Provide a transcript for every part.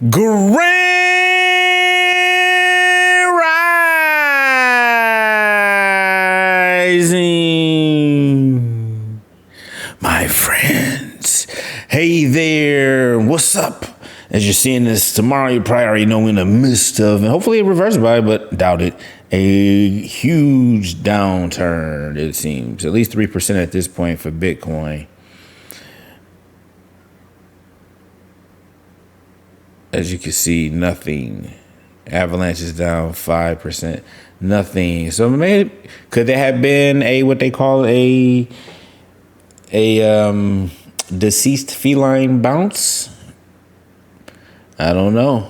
Grand Rising, my friends. Hey there, what's up? As you're seeing this tomorrow, you probably already know we're in the midst of, and hopefully it reverses by, but doubt it, a huge downturn, it seems. At least 3% at this point for Bitcoin. As you can see, nothing. Avalanche is down 5%. Nothing. So maybe could there have been a what they call a deceased feline bounce? I don't know.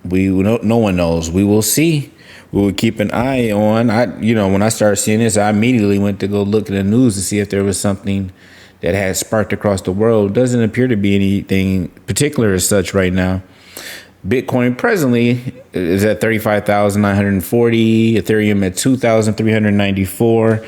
No one knows. We will see. We will keep an eye on. When I started seeing this, I immediately went to go look at the news to see if there was something that had sparked across the world. Doesn't appear to be anything particular as such right now. Bitcoin presently is at 35,940, Ethereum at 2,394,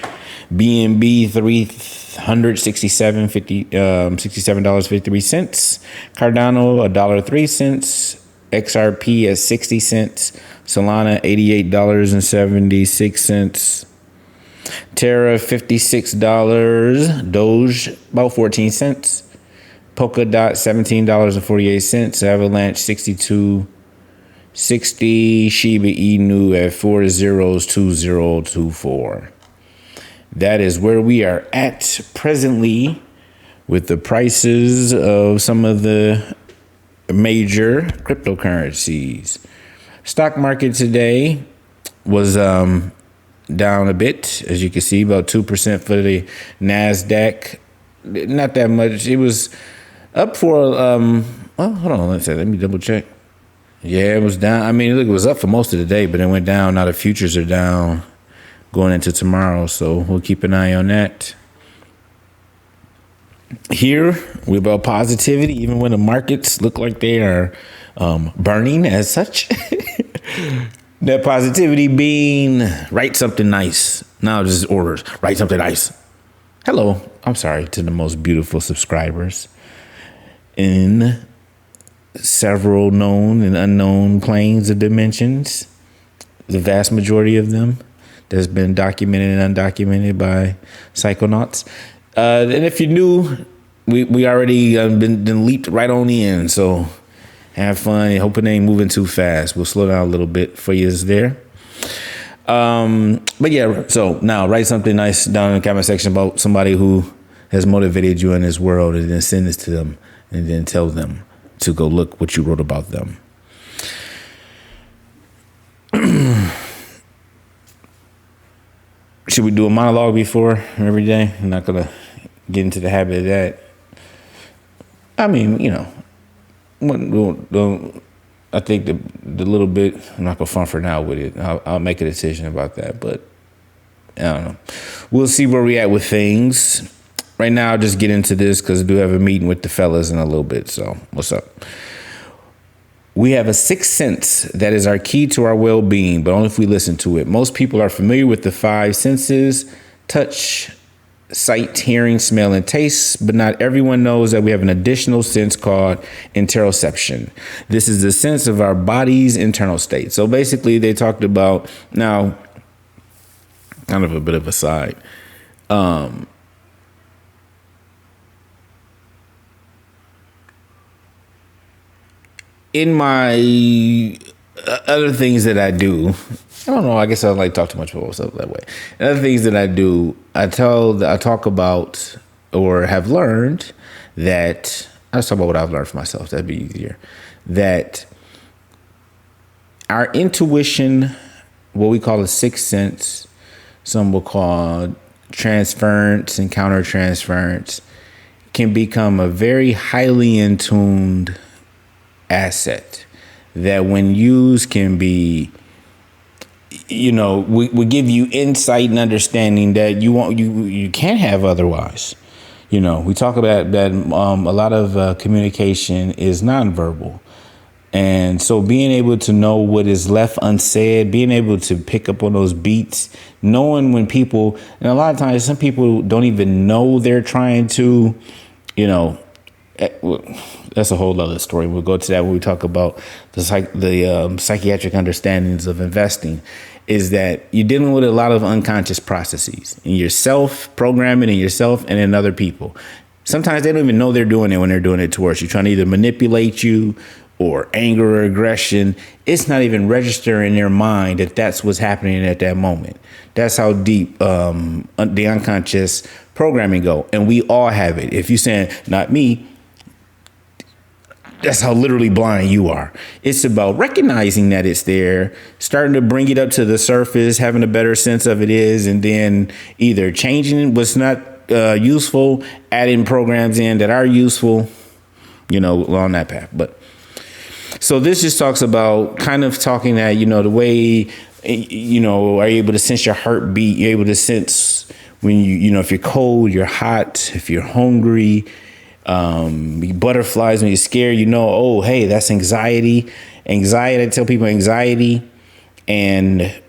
BNB $67.53, Cardano $1.03, XRP at 60 cents, Solana $88.76, Terra $56, Doge about 14 cents. Polkadot $17.48, Avalanche $62.60, Shiba Inu at 402024. That is where we are at presently with the prices of some of the major cryptocurrencies. Stock market today was down a bit, as you can see, about 2% for the NASDAQ. Not that much. It was up for, hold on, let me double check. Yeah, it was down. I mean, look, it was up for most of the day, but it went down. Now the futures are down going into tomorrow, so we'll keep an eye on that. Here, we're about positivity, even when the markets look like they are burning as such. That positivity being, write something nice. Now just orders, write something nice. Hello, I'm sorry to the most beautiful subscribers in several known and unknown planes of dimensions, the vast majority of them that's been documented and undocumented by psychonauts. And if you're new, we already been leaped right on in, so have fun. Hoping they ain't moving too fast. We'll slow down a little bit for you there. But yeah, so now write something nice down in the comment section about somebody who has motivated you in this world, and then send this to them and then tell them to go look what you wrote about them. Should we do a monologue before every day? I'm not going to get into the habit of that. I mean, I think the little bit, I'm not going to fun for now with it. I'll make a decision about that, but I don't know. We'll see where we at with things. Right now, I'll just get into this because I do have a meeting with the fellas in a little bit. So what's up? We have a sixth sense that is our key to our well-being, but only if we listen to it. Most people are familiar with the five senses: touch, sight, hearing, smell, and taste, but not everyone knows that we have an additional sense called interoception. This is the sense of our body's internal state. So basically, they talked about, now, kind of a bit of a side. In my other things that I do, I don't know, I guess I don't like to talk too much about myself that way. Other things that I do, I talk about or have learned that, I'll talk about what I've learned for myself, that'd be easier, that our intuition, what we call a sixth sense, some will call transference and countertransference, can become a very highly intuned asset that when used can be, we give you insight and understanding that you can't have otherwise. We talk about that a lot of communication is nonverbal. And so being able to know what is left unsaid, being able to pick up on those beats, knowing when people, and a lot of times some people don't even know they're trying to, Well, that's a whole other story. We'll go to that when we talk about the psychiatric understandings of investing. Is that you're dealing with a lot of unconscious processes in yourself, programming in yourself and in other people. Sometimes they don't even know they're doing it when they're doing it towards you, trying to either manipulate you or anger or aggression. It's not even registering in their mind that that's what's happening at that moment. That's how deep the unconscious programming go. And we all have it. If you're saying, not me, that's how literally blind you are. It's about recognizing that it's there, starting to bring it up to the surface, having a better sense of it is, and then either changing what's not useful, adding programs in that are useful, along that path. But so this just talks about kind of talking that, the way, are you able to sense your heartbeat? You're able to sense when if you're cold, you're hot, if you're hungry, butterflies when you're scared, oh, hey, that's anxiety. I tell people anxiety and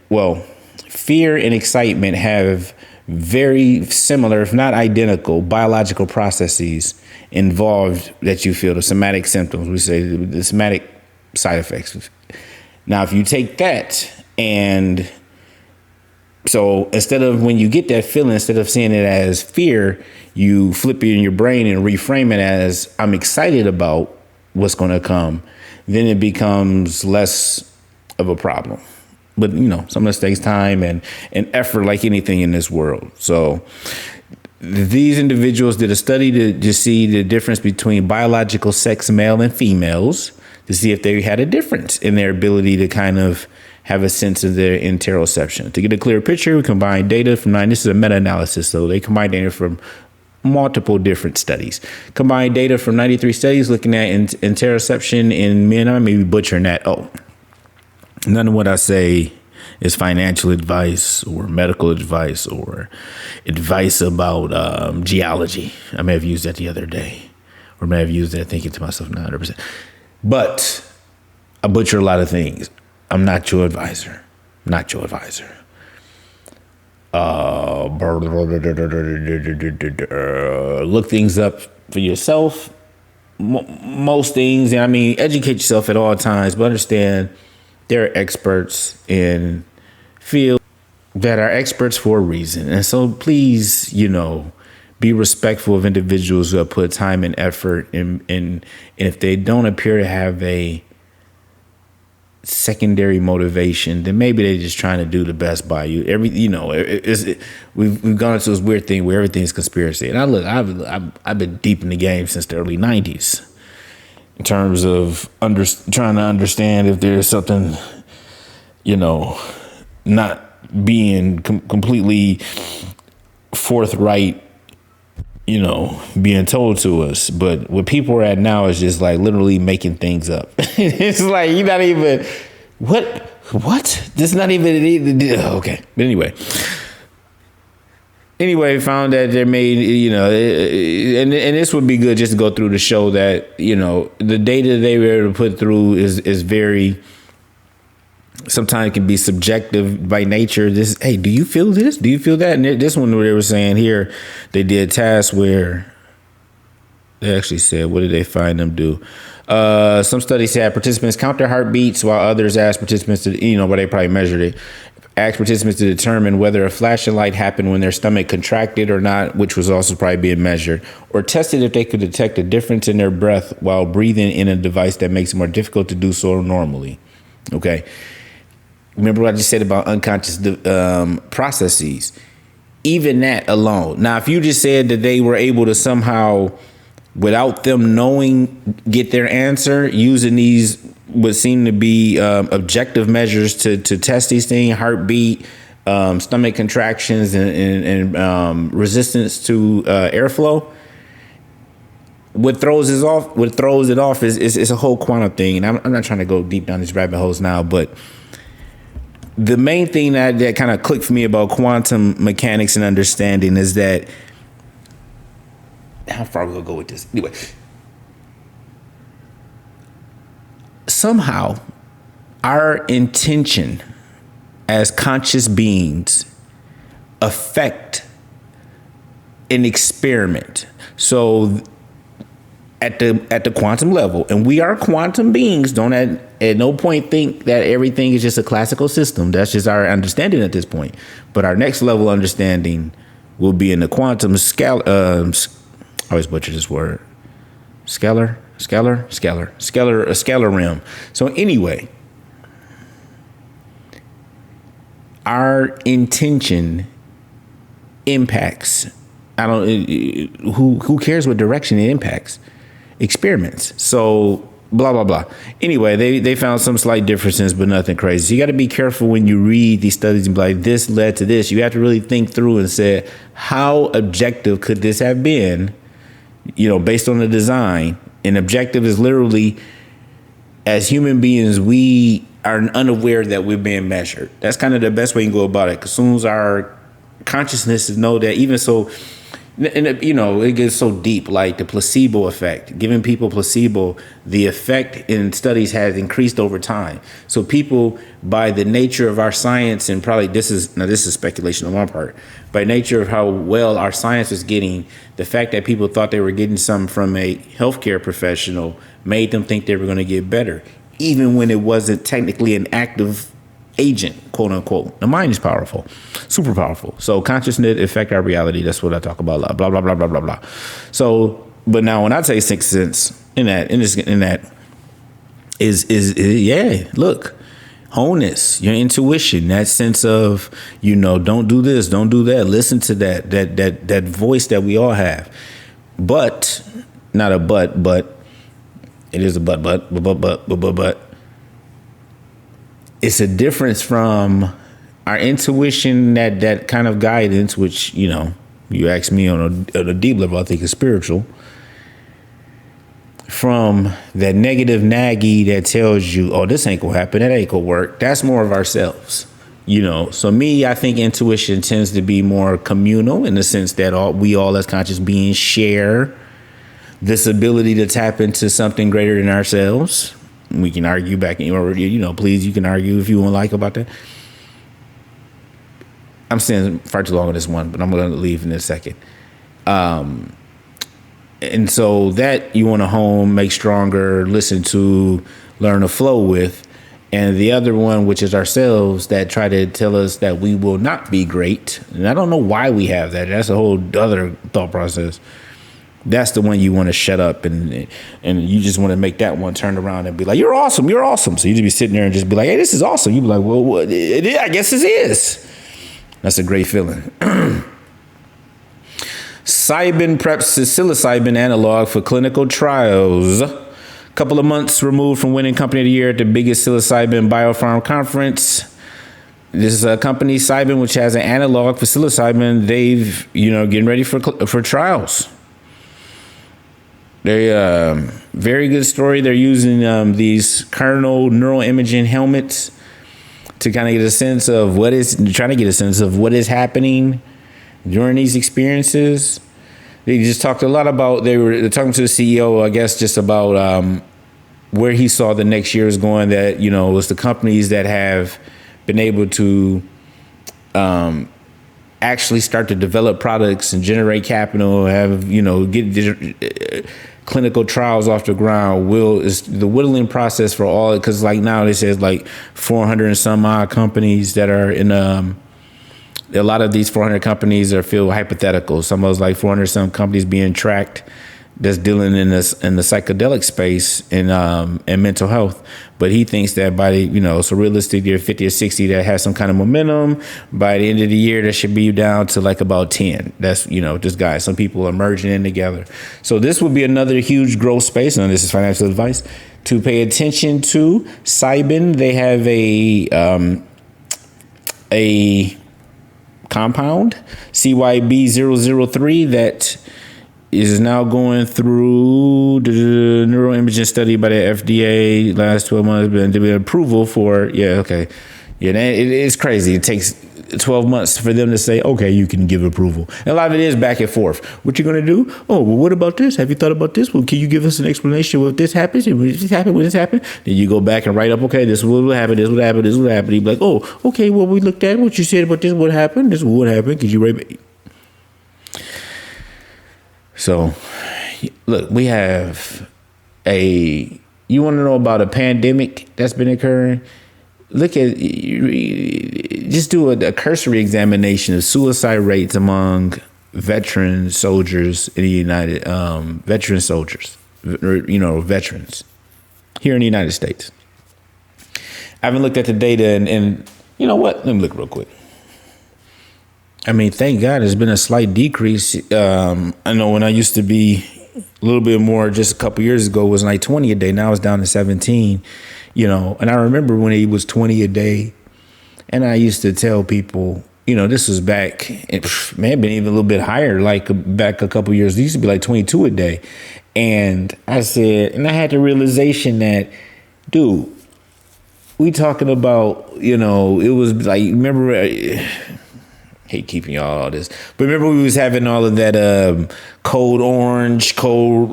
fear and excitement have very similar, if not identical, biological processes involved that you feel, the somatic symptoms. We say the somatic side effects. Now, if you take that and so instead of when you get that feeling, instead of seeing it as fear, you flip it in your brain and reframe it as I'm excited about what's going to come. Then it becomes less of a problem. But, some of this takes time and effort like anything in this world. So these individuals did a study to see the difference between biological sex, male and females, to see if they had a difference in their ability to kind of have a sense of their interoception. To get a clear picture, we combine data from this is a meta-analysis, so they combine data from multiple different studies. Combined data from 93 studies looking at interoception in men. I may be butchering that. Oh, none of what I say is financial advice or medical advice or advice about geology. I may have used that the other day, or may have used that thinking to myself 900%. But I butcher a lot of things. I'm not your advisor. Not your advisor. Look things up for yourself. Most things, educate yourself at all times, but understand there are experts in field that are experts for a reason. And so please, be respectful of individuals who have put time and effort and if they don't appear to have a secondary motivation, then maybe they're just trying to do the best by you. We've gone into this weird thing where everything's conspiracy. And I've been deep in the game since the early 90s in terms of trying to understand if there's something, not being completely forthright, being told to us. But what people are at now is just like literally making things up. It's like you're not even what? This is not even okay. But anyway, found that they made and this would be good just to go through to show that the data they were able to put through is very. Sometimes it can be subjective by nature. Hey, do you feel this? Do you feel that? And this one where they were saying here, they did tasks where they actually said, what did they find them do? Some studies had participants count their heartbeats while others asked participants to, but they probably measured it. Asked participants to determine whether a flashing light happened when their stomach contracted or not, which was also probably being measured, or tested if they could detect a difference in their breath while breathing in a device that makes it more difficult to do so normally. Okay. Remember what I just said about unconscious processes? Even that alone. Now, if you just said that they were able to somehow, without them knowing, get their answer using these what seem to be objective measures to test these things, heartbeat, stomach contractions, and resistance to airflow. What throws it off is a whole quantum thing. And I'm not trying to go deep down these rabbit holes now, but the main thing that kind of clicked for me about quantum mechanics and understanding is that, how far we'll go with this? Anyway, somehow our intention as conscious beings affect an experiment. So at the quantum level, and we are quantum beings. Don't at no point think that everything is just a classical system. That's just our understanding at this point. But our next level understanding will be in the quantum scale. I always butcher this word. Scalar realm. So anyway, our intention impacts. Who cares what direction it impacts? Experiments. So blah blah blah. Anyway, they found some slight differences, but nothing crazy. So you got to be careful when you read these studies and be like, this led to this. You have to really think through and say, how objective could this have been? Based on the design. And objective is literally, as human beings, we are unaware that we're being measured. That's kind of the best way you can go about it. Because as soon as our consciousness is know that, even so. And it gets so deep, like the placebo effect, giving people placebo, the effect in studies has increased over time. So people, by the nature of our science, and probably this is speculation on my part, by nature of how well our science is getting, the fact that people thought they were getting something from a healthcare professional made them think they were going to get better, even when it wasn't technically an active agent, quote unquote. The mind is powerful, super powerful. So consciousness affect our reality. That's what I talk about a lot. Blah blah blah blah blah blah. So, but now when I say sixth sense, in that is look, wholeness, your intuition, that sense of don't do this, don't do that. Listen to that voice that we all have, but not a but it is a but. It's a difference from our intuition, that kind of guidance, which, you ask me on a deep level, I think is spiritual, from that negative naggy that tells you, oh, this ain't gonna happen, that ain't gonna work. That's more of ourselves, So me, I think intuition tends to be more communal in the sense that we all as conscious beings share this ability to tap into something greater than ourselves. We can argue back, please, you can argue if you want about that. I'm staying far too long on this one, but I'm going to leave in a second. And so that you want to hone, make stronger, listen to, learn to flow with. And the other one, which is ourselves, that try to tell us that we will not be great. And I don't know why we have that. That's a whole other thought process. That's the one you want to shut up, and you just want to make that one turn around and be like, you're awesome. So you just be sitting there and just be like, hey, this is awesome. You be like, well, what? I guess it is. That's a great feeling. Cybin preps psilocybin analog for clinical trials. Couple of months removed from winning Company of the Year at the biggest psilocybin biopharm conference. This is a company, Cybin, which has an analog for psilocybin. They've, getting ready for trials. They very good story. They're using these Cardano neural imaging helmets to kind of get a sense of what is happening during these experiences. They just talked a lot about, they were talking to the CEO, I guess, just about where he saw the next year is going, that, was the companies that have been able to actually start to develop products and generate capital, have, get clinical trials off the ground. Is the whittling process for all, because like now they say it's 400 and some odd companies that are in a lot of these 400 companies are feel hypothetical. Some of those 400 some companies being tracked that's dealing in the psychedelic space and mental health. But he thinks that by so realistically, you're 50 or 60 that has some kind of momentum. By the end of the year, that should be down to about 10. That's, just guys, some people are merging in together. So this will be another huge growth space. And this is financial advice to pay attention to. Cybin, they have a compound, CYB003, that is now going through the neuroimaging study by the FDA. Last 12 months been to be approval for. It is crazy. It takes 12 months for them to say, okay, you can give approval. And a lot of it is back and forth. What you going to do? Oh, well, what about this? Have you thought about this? Well, can you give us an explanation what this happens? When this happened? Then you go back and write up, okay, this is what happened, this is what happened, this is what happened. You'd be like, oh, okay, well, we looked at what you said about this, what happened, could you write? So look, we have you want to know about a pandemic that's been occurring? Look at, just do a cursory examination of suicide rates among veteran soldiers in the veterans here in the United States. I haven't looked at the data and you know what? Let me look real quick. I mean, thank God there's been a slight decrease. I know when I used to be a little bit more just a couple years ago, it was like 20 a day. Now it's down to 17, and I remember when it was 20 a day, and I used to tell people, this was back, it may have been even a little bit higher, like back a couple years. It used to be like 22 a day. And I said, and I had the realization that, dude, we talking about, it was like, remember, hate keeping y'all all this, but remember we was having all of that code orange, code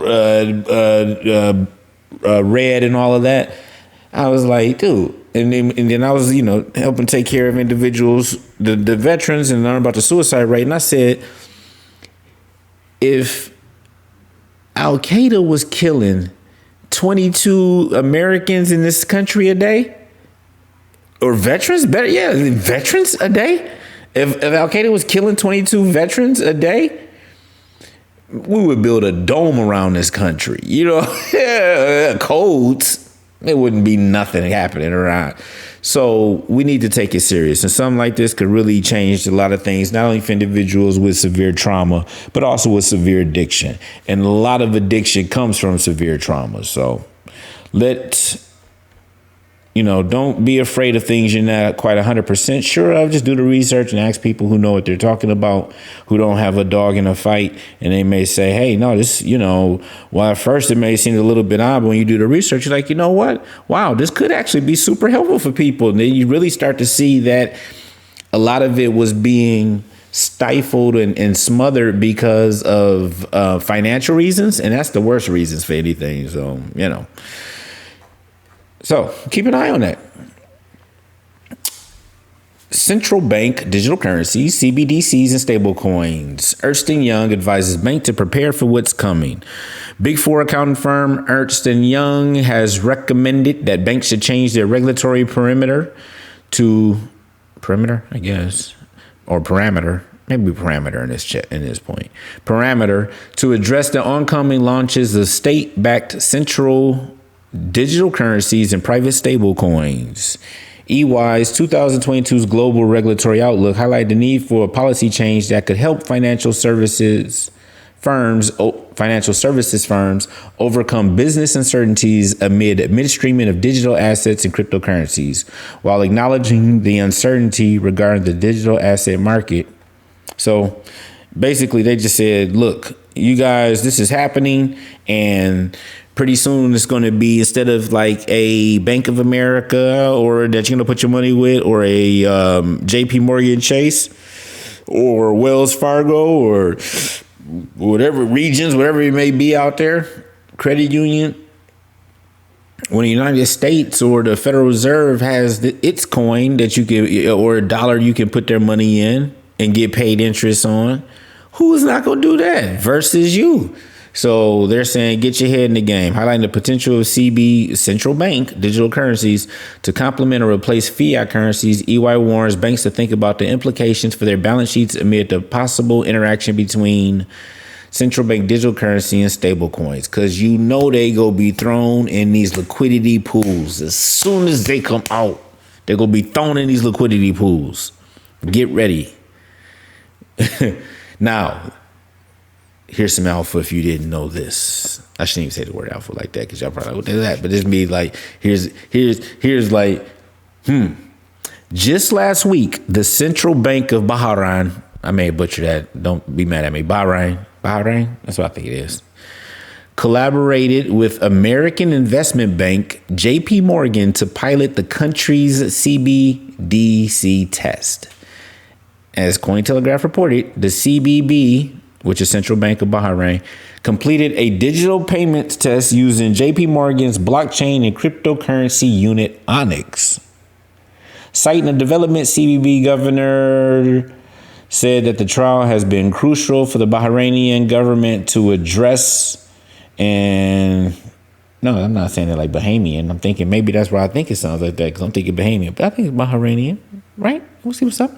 red and all of that. I was like, dude, and then I was, helping take care of individuals, the veterans, and learn about the suicide rate. And I said, if Al Qaeda was killing 22 Americans in this country a day, or veterans, veterans a day. If Al Qaeda was killing 22 veterans a day, we would build a dome around this country. Codes. It wouldn't be nothing happening around. So we need to take it serious. And something like this could really change a lot of things, not only for individuals with severe trauma, but also with severe addiction. And a lot of addiction comes from severe trauma. So don't be afraid of things you're not quite 100% sure of. Just do the research and ask people who know what they're talking about, who don't have a dog in a fight. And they may say, hey, no, this, while at first it may seem a little bit odd, but when you do the research, you're like, you know what? Wow, this could actually be super helpful for people. And then you really start to see that a lot of it was being stifled and smothered because of financial reasons. And that's the worst reasons for anything. So keep an eye on that. Central bank digital currencies, CBDCs, and stablecoins. Ernst & Young advises banks to prepare for what's coming. Big Four accounting firm Ernst & Young has recommended that banks should change their regulatory parameter, to address the oncoming launches of state-backed central digital currencies and private stable coins. EY's 2022's Global Regulatory Outlook highlighted the need for a policy change that could help financial services firms overcome business uncertainties amid midstreaming of digital assets and cryptocurrencies, while acknowledging the uncertainty regarding the digital asset market. So basically, they just said, look, you guys, this is happening, and pretty soon it's going to be, instead of like a Bank of America or that you're going to put your money with, or a JP Morgan Chase or Wells Fargo or whatever regions, whatever it may be out there, credit union, when the United States or the Federal Reserve has its coin that you can, or a dollar you can put their money in and get paid interest on, who is not going to do that versus you? So they're saying, get your head in the game, highlighting the potential of central bank digital currencies to complement or replace fiat currencies. EY warns banks to think about the implications for their balance sheets amid the possible interaction between central bank digital currency and stable coins, because they go be thrown in these liquidity pools. As soon as they come out, they're going to be thrown in these liquidity pools. Get ready. Now, here's some alpha if you didn't know this. I shouldn't even say the word alpha like that, because y'all probably like, what is that? But this be like, here's like, just last week, the Central Bank of Bahrain, I may butcher that, don't be mad at me, Bahrain, that's what I think it is, collaborated with American investment bank JP Morgan to pilot the country's CBDC test. As Cointelegraph reported, the CBB, which is Central Bank of Bahrain, completed a digital payments test using JP Morgan's blockchain and cryptocurrency unit Onyx. Citing the development, CBB governor said that the trial has been crucial for the Bahraini government to address And no, I'm not saying it like Bahamian. I'm thinking maybe that's why I think it sounds like that, because I'm thinking Bahamian. But I think it's Bahrainian, right? We'll see what's up.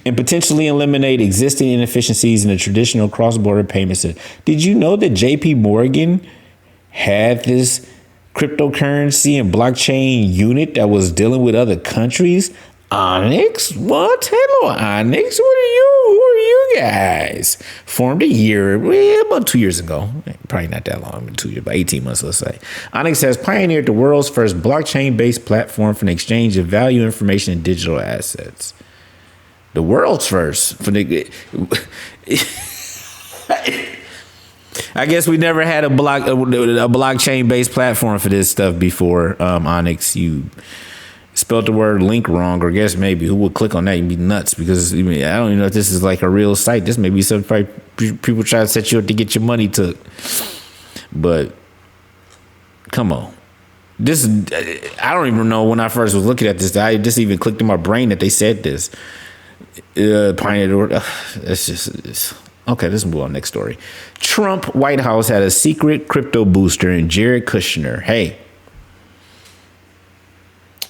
And potentially eliminate existing inefficiencies in the traditional cross-border payments. Did you know that JP Morgan had this cryptocurrency and blockchain unit that was dealing with other countries? Onyx? What? Hello, Onyx. Who are you guys? Formed about 2 years ago. Probably not that long, 2 years, about 18 months, let's say. Onyx has pioneered the world's first blockchain-based platform for the exchange of value, information, and digital assets. The world's first. I guess we never had a blockchain-based platform for this stuff before, Onyx. You spelled the word link wrong, or I guess maybe who would click on that? You'd be nuts, because I don't even know if this is like a real site. This may be something people try to set you up to get your money took. But come on. I don't even know when I first was looking at this. I just even clicked in my brain that they said this. Pioneer. Okay, let's move on. Next story. Trump White House had a secret crypto booster in Jared Kushner. Hey.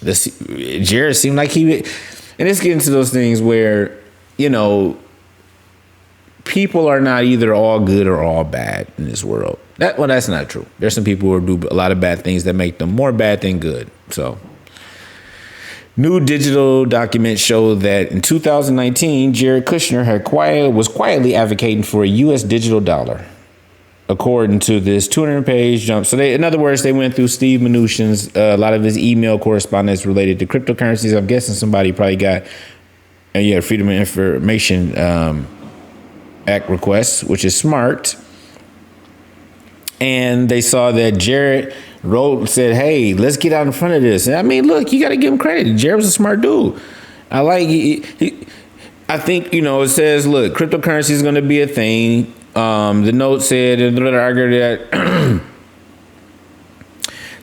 Jared seemed like he would, and it's getting to those things where, people are not either all good or all bad in this world. That's not true. There's some people who do a lot of bad things that make them more bad than good. So, new digital documents show that in 2019, Jared Kushner was quietly advocating for a U.S. digital dollar. According to this 200-page jump. So in other words, they went through Steve Mnuchin's, a lot of his email correspondence related to cryptocurrencies. I'm guessing somebody probably got, Freedom of Information Act requests, which is smart. And they saw that Jared said, hey, let's get out in front of this. And I mean, look, you got to give him credit. Jared was a smart dude. I think, it says, look, cryptocurrency is going to be a thing. The note said, argued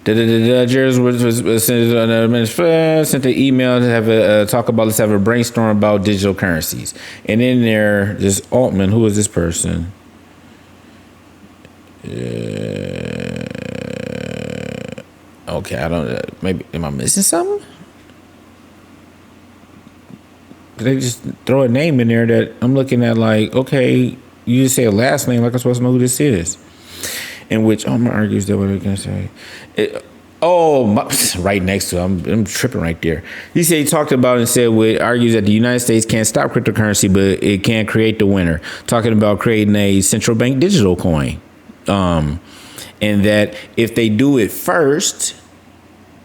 that Jared was sent an email to have a talk about, let's have a brainstorm about digital currencies. And in there, this Altman, who is this person? Okay, I don't, maybe, am I missing something? They just throw a name in there that I'm looking at like, okay, you just say a last name like I'm supposed to know who this is. In which Omar argues that what are going to say? Right next to him. I'm tripping right there. He talked about and said, argues that the United States can't stop cryptocurrency, but it can create the winner. Talking about creating a central bank digital coin. And that if they do it first,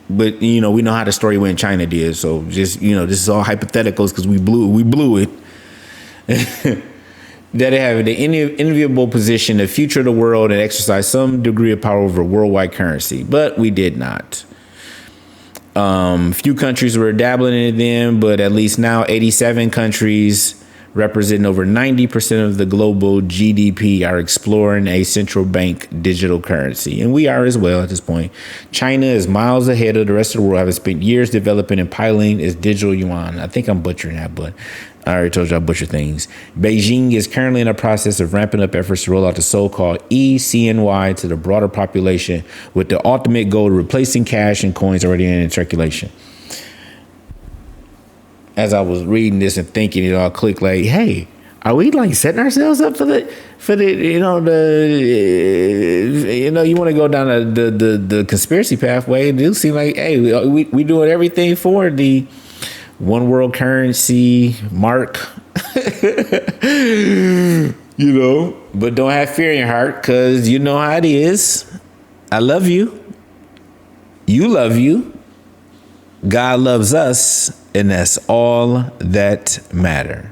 but we know how the story went. China did, so just this is all hypotheticals because we blew it. That they have the enviable position to future the world and exercise some degree of power over worldwide currency, but we did not. Few countries were dabbling in them, but at least now 87 countries representing over 90% of the global GDP are exploring a central bank digital currency. And we are as well at this point. China is miles ahead of the rest of the world, having spent years developing and piloting its digital yuan. I think I'm butchering that, but I already told you I butcher things. Beijing is currently in the process of ramping up efforts to roll out the so-called eCNY to the broader population, with the ultimate goal of replacing cash and coins already in circulation. As I was reading this and thinking, it all clicked like, hey, are we like setting ourselves up for the you want to go down the conspiracy pathway? It do seem like, hey, we doing everything for the one world currency mark, but don't have fear in your heart, because you know how it is. I love you. You love you. God loves us. And that's all that matter.